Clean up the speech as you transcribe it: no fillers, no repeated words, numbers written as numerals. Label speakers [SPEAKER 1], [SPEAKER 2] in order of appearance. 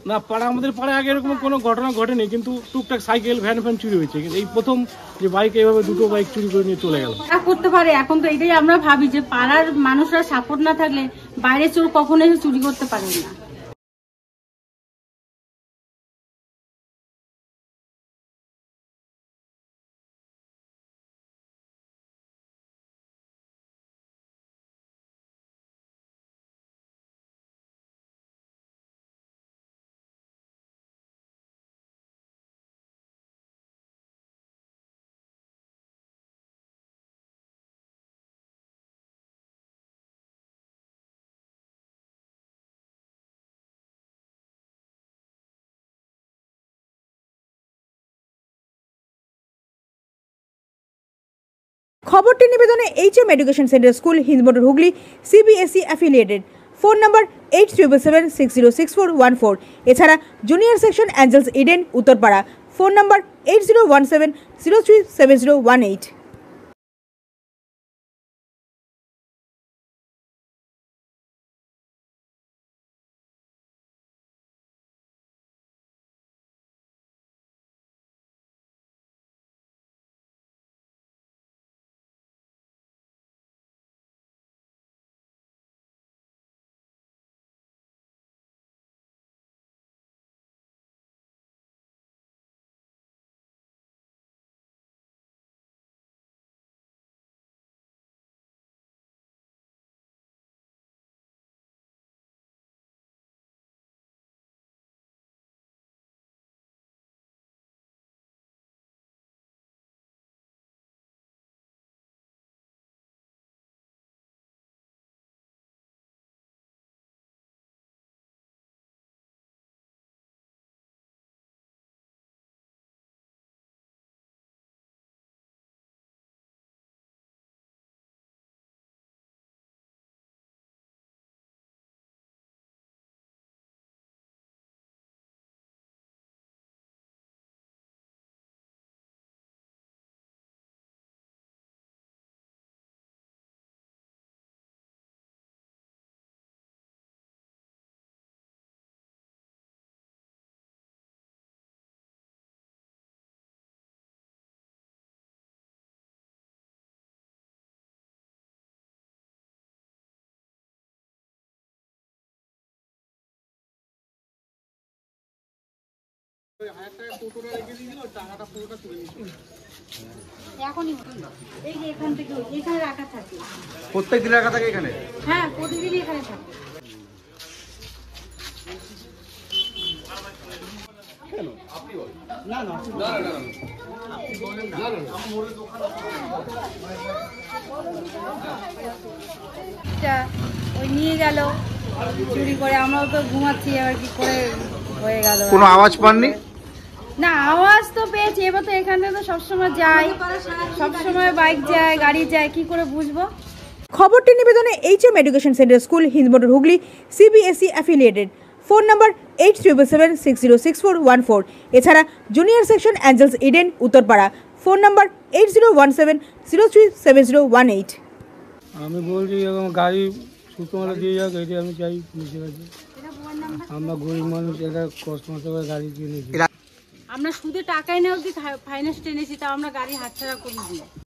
[SPEAKER 1] না আমাদের পাড়ায় আগে এরকম কোনো ঘটনা ঘটেনি, কিন্তু টুকটাক সাইকেল ভ্যান ফ্যান চুরি হয়েছে। এই প্রথম যে বাইক এইভাবে দুটো বাইক চুরি করে নিয়ে চলে গেল।
[SPEAKER 2] করতে পারে এখন তো এটাই আমরা ভাবি যে পাড়ার মানুষরা সাপোর্ট না থাকলে বাইরে চোর কখনো এসে চুরি করতে পারে না।
[SPEAKER 3] খবরটি নিবেদনে HM education centre school Hindmotor Hooghly CBSE affiliated. Phone number 8777606414। এছাড়া junior section Angels Eden Uttarpara. Phone number 8017037018।
[SPEAKER 4] প্রত্যেক দিন রাখা থাকে এখানে?
[SPEAKER 2] হ্যাঁ, প্রতিদিন এখানে থাকে। ওই নিয়ে গেল চুরি করে, আমরাও তো ঘুমাচ্ছি, এবার কি করে হয়ে গেল।
[SPEAKER 4] কোনো আওয়াজ পাননি?
[SPEAKER 2] না, আওয়াজ তো পেয়েছি। এবার তো এখান থেকে তো সবসময় যায়, সবসময় বাইক যায়, গাড়ি যায়, কি করে বুঝবো।
[SPEAKER 3] খবরটি নিবেদনে HM education centre school Hindmotor Hooghly CBSE affiliated. Phone number 8777606414। এছাড়া junior section Angels Eden Uttarpara. Phone number 8017037018।
[SPEAKER 1] আমি বলছি এরকম গাড়ি সুতমালা দিয়ে যাক, এটি আমি চাই পুলিশের কাছে। আমরা গরিব মানুষ, এটা কষ্ট মষ্ট করে গাড়ি কিনেছি।
[SPEAKER 2] আমরা শুধু টাকাই নেওয়া ফাইন্যান্স টেনেছি, তা আমরা গাড়ি হাতছাড়া করে দিই।